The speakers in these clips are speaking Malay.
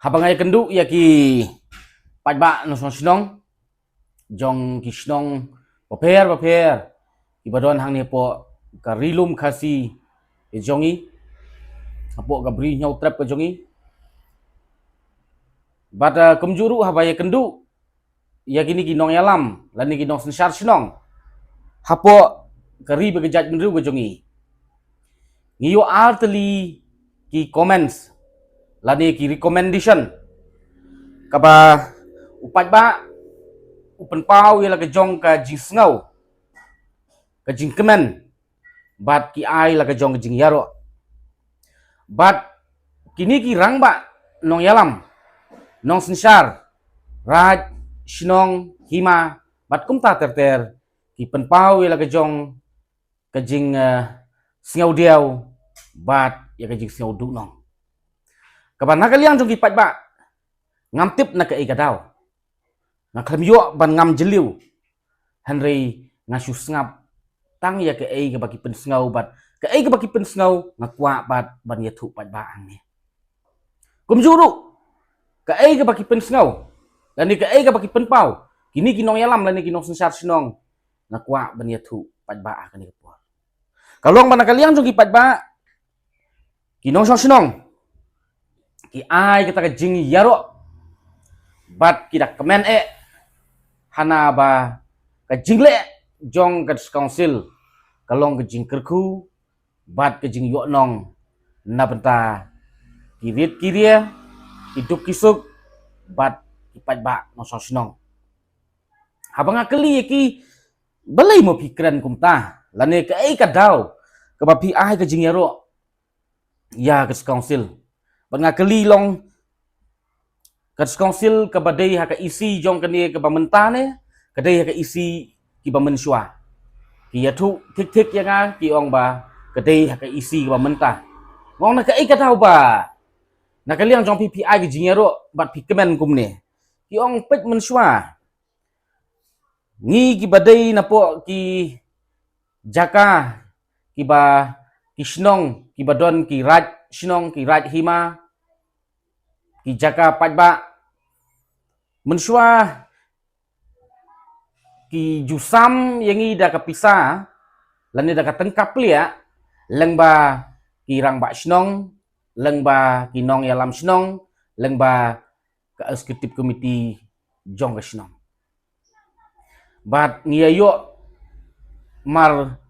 Habang ay kendu ya ki pajba no snong jong ki snong paper ibadon hang ni po ka rilum khasi e jongi apo ka bri nyau trap ka jongi bata kumjuru habaya kendu ya gini ginong yalam lan ni ginong sensar snong hapo kari begejat menru ka jongi ngiyo artli ki comments lani ki recommendation kaba upat ba upen pau ya la ka jong ka jisngau ka jingkemen bat ki ai la ka jong ka jing yaro bat kini ki rang ba nong yalam nong sensar raj shnong hima bat kumta terter ki pen pau ya la ka jong ka jing sngau diau bat ya ka jing sngau du nong kaban nakaliang jong ki pat ba ngam tip na ka e gadau na kham yo ban ngam jeliu henry ngasu ngap tang ya ke e ka baki pen sngau bat ka e ka baki pen sngau ngakwa bat ban ya thu pat ba ang ni kum juru ka e ka baki pen sngau dan ni ka e ka baki pen pau kini kinong yalam lan ni kinong sensar sinong ngakwa ban ya thu pat ba ang ni po kalong ban nakaliang jong ki pat ba kinong sinong ki ai kata ka jing yaro bat kidak kemen hana ba ka jingle jong ka council kalong ka jing kerku bat ka jing yo nong na benta kirit kiria hidup kisuk bat kipat ba no sosnong habang akeli ki balai mo pikiran kumta lane ka ai ka daw ka ba pi ai ka jing yaro ya ka council bang akeli long kat council ka badai ha ka isi jong kani ka bamentane kadai ha ka isi ki bamensua ki yathu tik ya nga ki ong ba kadai ha ka isi ka bamenta ngong na ka ka tau ba nakaliang jong PPI ki jingero bat pikemen kumne ki ong pet mensua ngi ki badai na po ki jaka ki ba kisnong ki badon ki raj snong ki raj hima ki jaka pajba mensua ki jusam yang i da kapisa lan da katengkap lia lengba ki rang ba snong lengba ki nong yalam snong lengba ka executive committee jong ka snong bat ngiayo mar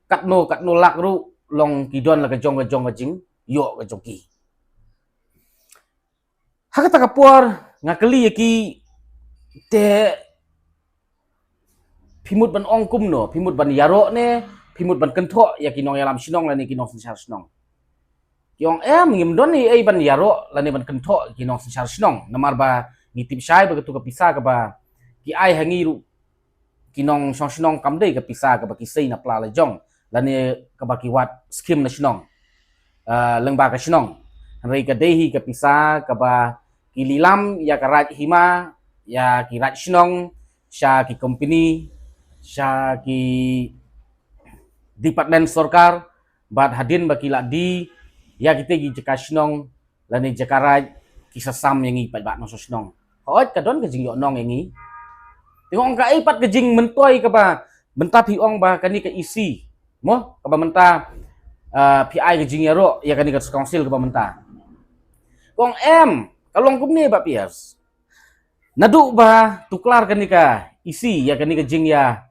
katno lakru long kidon la ka jong ka jing yo ka jongki hakata kapuar ngakeli ki te pimut ban ongkum no pimut ban yaro ne pimut ban kentho ya kinong yalam sinong lani kinong sensar sinong kiong ngim don ni ai ban yaro lani ban kentho kinong sensar sinong namar ba ngitip sai begitu ka pisa ka ba ki ai hangiru kinong song sinong kamdei ka pisa ka ba kisai na pla la jong lani ka ba ki wat skim na sinong lengba ka sinong rei ka dehi ka pisa ka ba kililam ya karat hima ya kirat sinong sya ki company sya ki department sorkar bat hadin bakila di ya kita gi jeka sinong lani jekarat kisasam yang ipat bat no sinong hoit kadon ka jing yo nong yang tengok ka ipat ka jing mentoi ka ba menta piong ba kani ka isi mo ka ba menta PI ka jing yaro ya kani ka council ka ba menta kong kalong kumni ba pias nadu ba tuklar kani ka isi ya kani ka jing ya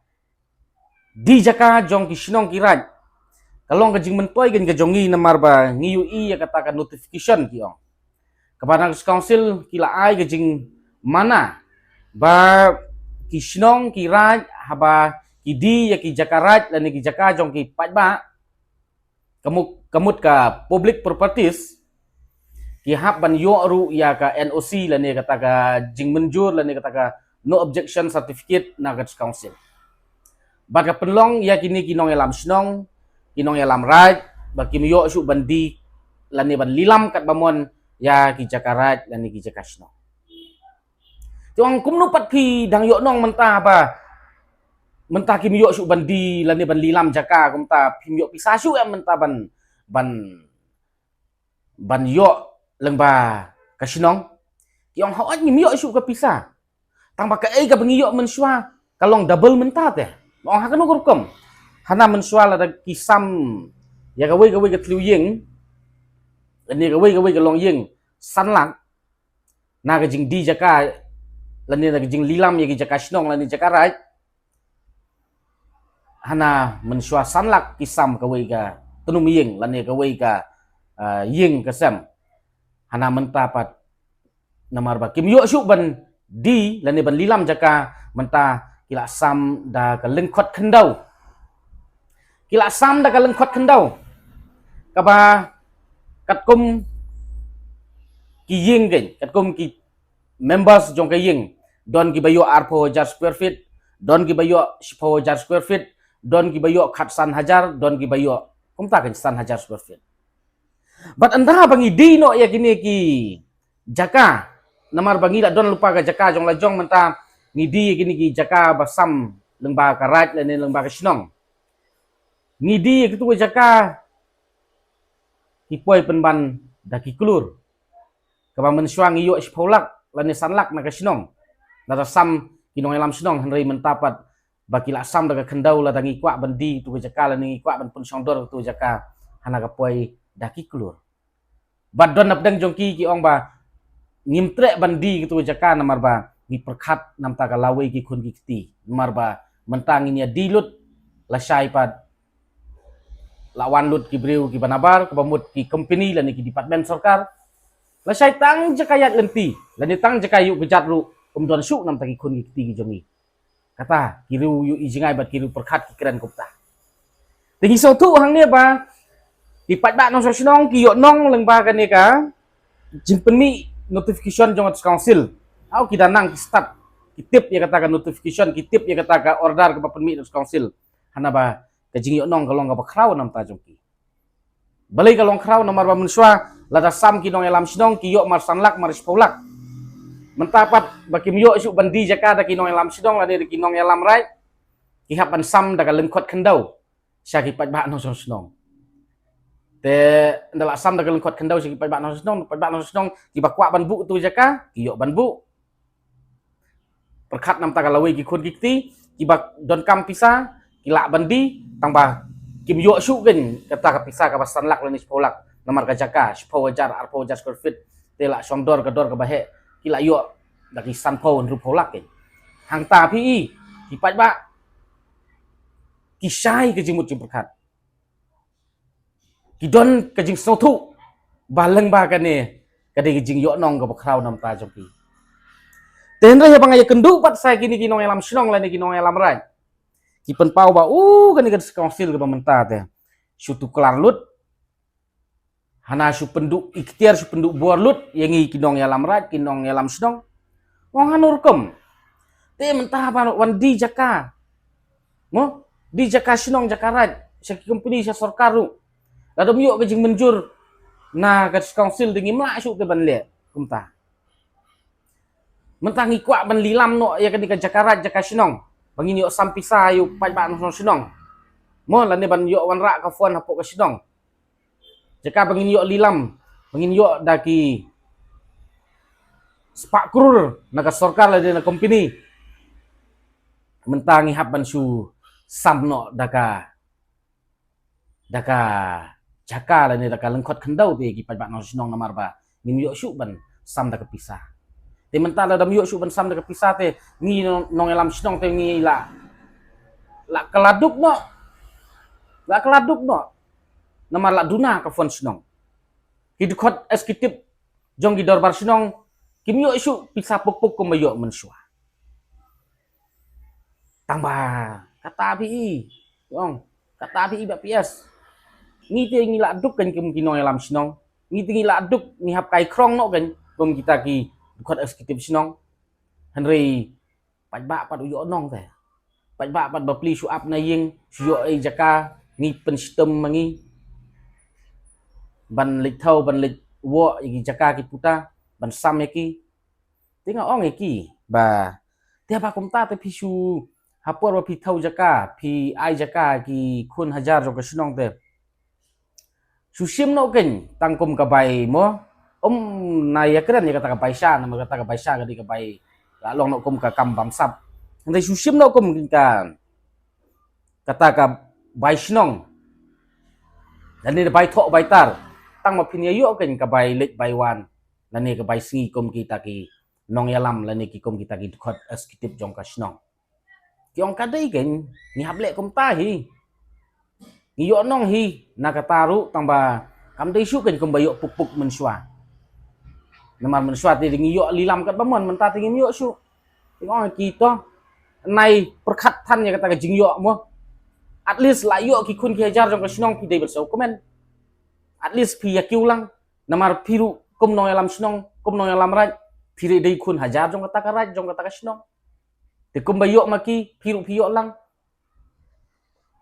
di jaka jong ki sinong kirat kalong ka jing mentoi kan ka jongi namar ba ngiu i ya kata ka notification kiong kabanang council kila ai ka jing mana ba ki sinong kirat haba ki di ya ki jakarat dan ki jaka jong ki patba kamut ka public properties ki hab ban yo ru ya ka NOC la ne kata ka jing menjur la ne kata ka no objection certificate na ka council baga penlong ya kini kinong yalam snong kinong yalam raj baki yo su bandi la ne ban lilam kat bamon ya ki jakarat la ne ki jakasno tuang kumnu pat ki dang yo nong menta ba menta ki yo su bandi la ne ban lilam jaka kumta pim yo pisasu em menta ban yo lengba kasinong ki ong hawat ni miyok isu ka pisa tang ba ka ai ka bangiyok mensua kalong double mentat ya ong hakan ukurkom hana mensua la da kisam ya ka wei ka tliu yeng ni ka wei ka long yeng sanlak na ka jing di jaka la ni na ka jing lilam ya ki jaka shnong la ni jaka rai hana mensua sanlak kisam ka wei ka tunum yeng la ni ka wei ka yeng ka sam hana mentapat namar ba kim yo shu ban di la ni ban lilam jaka menta kila sam da ka lengkot kendau kila sam da ka lengkot kendau ka ba kat kum ki yeng gen kat kum ki members jong ka yeng don ki bayo arpo jar square feet don ki bayo shpo jar square feet don ki bayo khat san hajar don ki bayo kum ta kan san hajar square feet but anda bangi di no ya kini ki jaka namar bangi la don lupa ka jaka jong la jong menta ngidi kini ki jaka basam lengba ka right la ni lengba ka shnong ngidi ki tu jaka ki poi penban da ki klur ka ba men swang yo spolak la ni sanlak na ka shnong da sam ki nong elam shnong henry mentapat baki la sam da ka kendau la dangi kwa bandi tu jaka la ni kwa ban pun songdor tu jaka hana ka poi da ki klur bad don napdang jongki ki ong ba ngimtre bandi gitu jaka namar ba ni perkhat nam ta ka lawe ki khun ki ti namar ba mentang ini dilut la syai pad lawan lut ki breu ki banabar ke bamut ki company la ni ki department sarkar la syai tang jakayat lenti la ni tang jakayu bejat ru don su nam ta ki khun ki ti ki jongi kata kiru yu ijingai bat kiru perkhat ki kran kupta tingi so tu hang ni ba ki pat ba nong so snong ki yo nong leng ba kan ni ka jimpen mi notification jong atas council au kita nang ki start kitip ya katakan notification kitip ya katakan order ke penmi atas council hana ba ka jing yo nong kalong ka kraw nam ta jong ki balai kalong kraw namar ba mensua lada sam ki nong elam sinong ki yo mar sanlak mar spolak mentapat ba kim yo isu bandi jaka da ki nong elam sinong la ni ki nong elam rai ki hapan sam da ka lengkot kendau sya ki pat ba nong sinong te ndala sam da kaleng kot kendau sigi pat ba no snong ki bakwa ban bu tu jaka ki yo ban bu perkhat nam ta kalawe ki khun ki bak don kam pisa ki la bandi tang ba kim yo su gen kata ka pisa ka basan lak lani spolak namar ka jaka spo wajar arpo wajar square feet te la songdor ka dor ka bahe ki la yo da ki san po ru polak ke hang ta pi ki pat ba ki sai ke jimut jim perkhat kidon kajing sotu baleng ba kan ni kadai kajing yo nong ka bakraw nam ta jong ki tenra ya bangaya kendu pat sai kini kinong elam snong la ni kinong elam rai ki pen pau ba kan ni ka council ka menta te sutu klar lut hana su penduk ikhtiar su penduk bor lut yang i kinong elam rai kinong elam snong wong hanur kem te menta ba wan di jaka mo di jaka snong jaka rai sa company sa sarkaru Kadom yuk kejing menjur na kat council dingi mla su te ban le kumta mentang ikwa ban lilam no ya kan di Jakarta jaka sinong bangin yuk sampisa yuk pat ba no sinong mo lan ne ban yuk wan ra ka fon hapo ka sinong jaka bangin yuk lilam bangin yuk daki sepak krur na ka sarkar la na company mentang ihap ban su samno daka jaka la ni da lengkot kendau te ki pat ba no sinong namar ba min yo su ban sam da kepisah te mental da yo su ban sam da kepisah te ni nong elam sinong te ngi la keladuk no namar la duna ka fon sinong ki dikot eskitip jong gi dorbar sinong kim yo su pisah pok ko mayo mensua tambah kata bi yong kata bi ba pias ni te ngi la duk kan kim kinong elam sinong ni te ngi la duk ni hap kai krong no kan kom kita ki khot eksekutif sinong henry pat ba pat yo nong te pat ba pat bapli su ap na yeng su yo ai jaka ngi pen sistem mangi ban lik thau ban lik wo gi jaka ki puta ban sam ki tinga ong ki ba te ba kom ta te pisu hapor ba pi thau jaka pi ai jaka ki khun hajar jo ka sinong te susim no ken tangkum ka bai mo naya keren ya kata ka baisha nama kata ka baisha ka di ka bai la long no kum ka kam bam sap ndai susim no kum ka kata ka baishnong dan ni bai tho bai tar tang ma phin ya yo ken ka bai lek bai wan la ni ka bai singi kum kita ki nong yalam la ni ki kum kita ki khot skitip jong ka shnong ki ong ka dei ken ni hab lek kum ta hi ni yo nong hi na ka taru tang ba kam dei su ken kum ba yo puk puk men shwa naman men shwa ti ngi yo lilam kat ba mon men ta ti ngi yo su ti ong ki to nai perkhat than ya kata ka jing yo mo at least la yo ki kun ki hajar jong ka shnong pi dei bel so komen at least pi ya kiu lang namar piru kum nong yalam shnong kum nong yalam raj piri dei kun hajar jong kata ka raj jong kata ka shnong te kum ba yo maki piru pi yo lang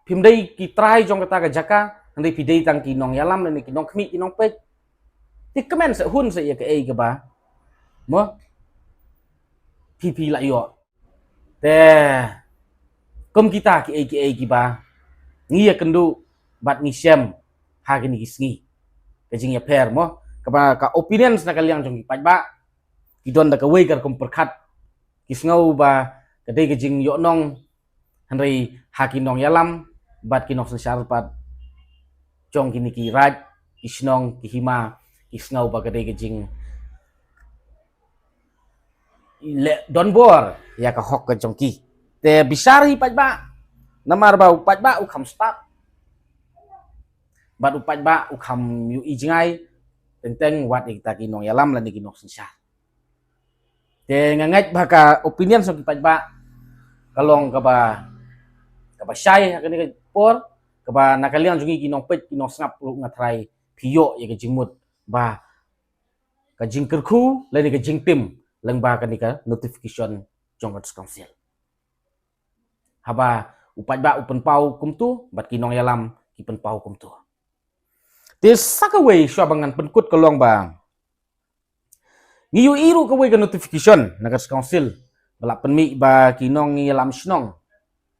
pim dei ki try jong kata ka jaka ndai pi dei tang ki nong yalam ni ki nong khmi ki nong pe ti komen se hun se ya ke ei ka ba mo pi la yo te kum kita ki ei ki ba ngi ya kendu bat ngi sem ha ki ni ki ke jing ya per mo ka opinion na kaliang jong ki paj ba ki don da ka wei kar kum perkhat ki ngau ba ka dei ke jing yo nong hanrei ha ki nong yalam bat ki nong sensar pat jong ki ni ki raj ki snong ki hima ki ngau ba ka dei ke jing le don bor ya ka hok ka jong ki te bisari paj ba namar ba upaj ba u kham start bat upaj ba u kham yu ijngai tenteng wat kita ki nong yalam lan ki nong sensar te ngangait ba ka opinion so ki paj ba kalong ka ba syai ka ni por ka ba nakalian jungi ki nong pet ki nong snap lu ngatrai phiyo ya ka jingmut ba ka jing kerku lan ka jing tim lang ba ka ni ka notification jong ka council haba upaj ba upen pau kum tu bat ki nong yalam ki pen pau kum tu te sakaway shwa bangan penkut kalong ba ngiyu iru ka way ka notification na ka council bala penmi ba ki nong yalam shnong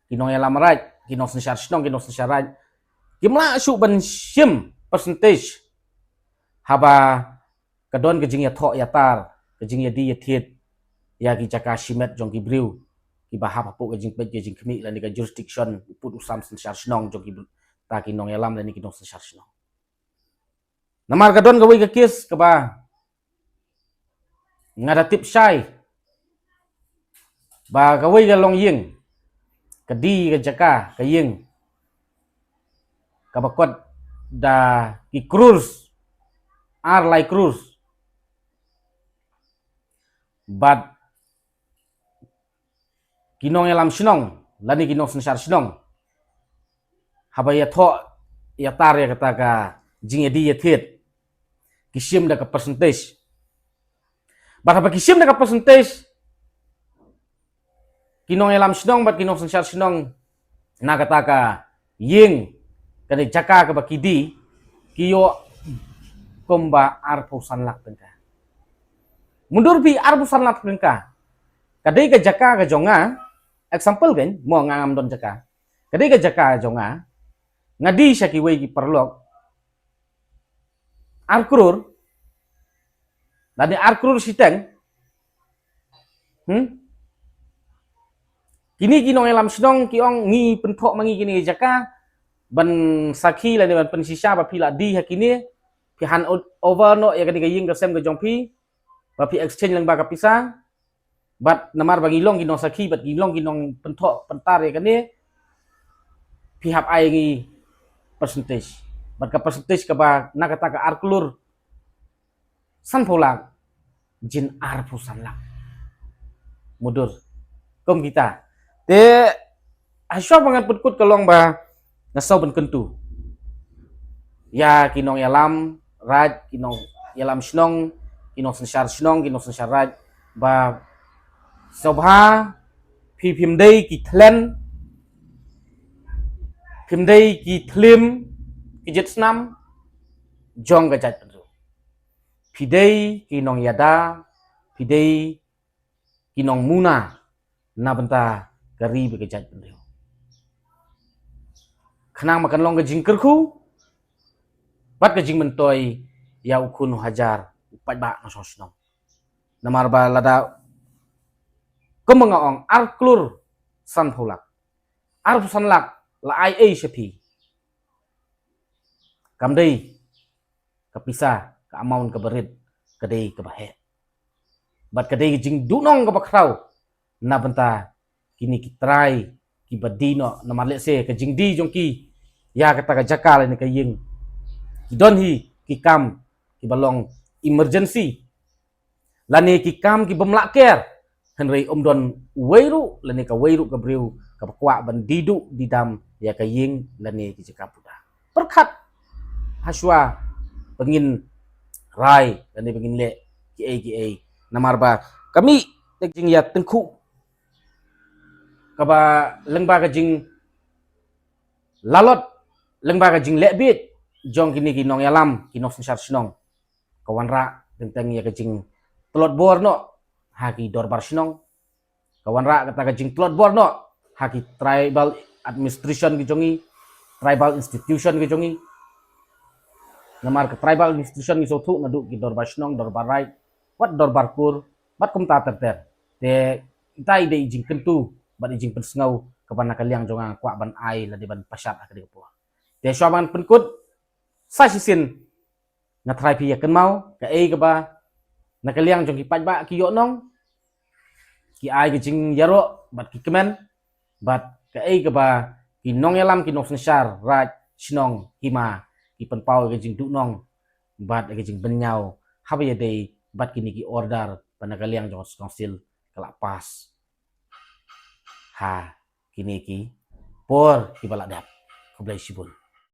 ki nong yalam raj ki nong sensar shnong ki nong sensar raj ki mla su ban shim percentage haba ka don ka jing ya tho ya tar ka jing ya di ya thiet ya ki jaka shimet jong ki briu ki ba hap pu ka jing pet jing khmi lan ka jurisdiction put usam sensar shnong jong ki ta ki nong yalam lan ki nong sensar shnong namar ka don ka way ka kes ka ba ngada tip syai ba ka way ka long ying ka di ka jaka ka ying ka bakot da ki cruise ar like cruise but kinong yalam shnong lani kinong sensar shnong haba ya tho ya tar ya kata ka jing ya di ya thiet kisim da ka percentage but haba kisim da ka percentage kinong yalam shnong bat kinong sensar shnong na kata ka ying kani jaka ka bakidi kiyo komba arpusan lak tengka mundur bi arpusan lak tengka kadai ka jaka ka jonga example kan mo ngam don jaka kadai ka jaka jonga ngadi sya ki way ki perlok arkrur dani arkrur siteng kini kinong yalam shnong ki ong ngi penthok mangi kini jaka ban sakhi la ni ban pensisa ba pila di hakini pi han over no ya kani ka ying ka sem ka jongpi ba pi exchange lang ba ka pisa bat namar bagi long kinong sakhi bat gilong kinong penthok pentar ya kani pi hap ai ngi percentage bat ka percentage ka ba na kata ka arklur san pholak jin ar pusan lak mudur kom kita te asya banget petkut kalong ba nasau ben kentu ya kinong yalam raj kinong yalam shnong kinong sensar shnong kinong sensar raj ba sobha phim dei ki thlen phim dei ki thlim ki jet snam jong ga jat ru pidei kinong yada pidei kinong muna na benta gari be jat ru khanang makan long ga jing kerku bat ga jing mentoi ya ukun hajar upat ba no sosno namar ba lada kemengaong arklur san pulak ar sanlak la ai ai sepi kamdei kapisa ka amaun ka berit kadei ka bahe bat kadei jing dunong ka bakrau na benta kini kitrai ki badino namar lese ka jing di jongki ya kata ka jakal ni ka ying ki don hi ki kam ki balong emergency lani ki kam ki bemlaker henry don weiru lani ka weiru ka breu ka bakwa ban didu di dam ya ka ying lani ki jakapuda perkat haswa pengin rai lani pengin le ki namar ba kami jing ya tengku kaba lengba ka jing lalot lengba ka jing lebit jong kini ki nong yalam ki nong sensar sinong kawan ra tentang ya ka jing telot bor no haki dorbar sinong kawan ra kata ka jing telot bor no haki tribal administration ki jongi tribal institution ki jongi namar ke tribal institution ki sotu nadu ki dorbar sinong dorbar rai wat dorbar kur bat kumta terter te kita ide ijing kentu bat ijing pensengau kepada kaliang jonga kwa ban ai la de ban pasat akade po te syaman penkut sa sisin na trai pi yakan mau ka ke ba na kaliang jong ki paj ba ki yo nong ki ai ki jing yaro bat ki kemen bat ke ba ki nong yalam ki nong sensar raj sinong hima ki penpau ki jing du nong bat ki jing benyau haba ya dei bat kini ki order pada kaliang jong konsil kelapas ha kini ki por ki balak dap ko blai sibul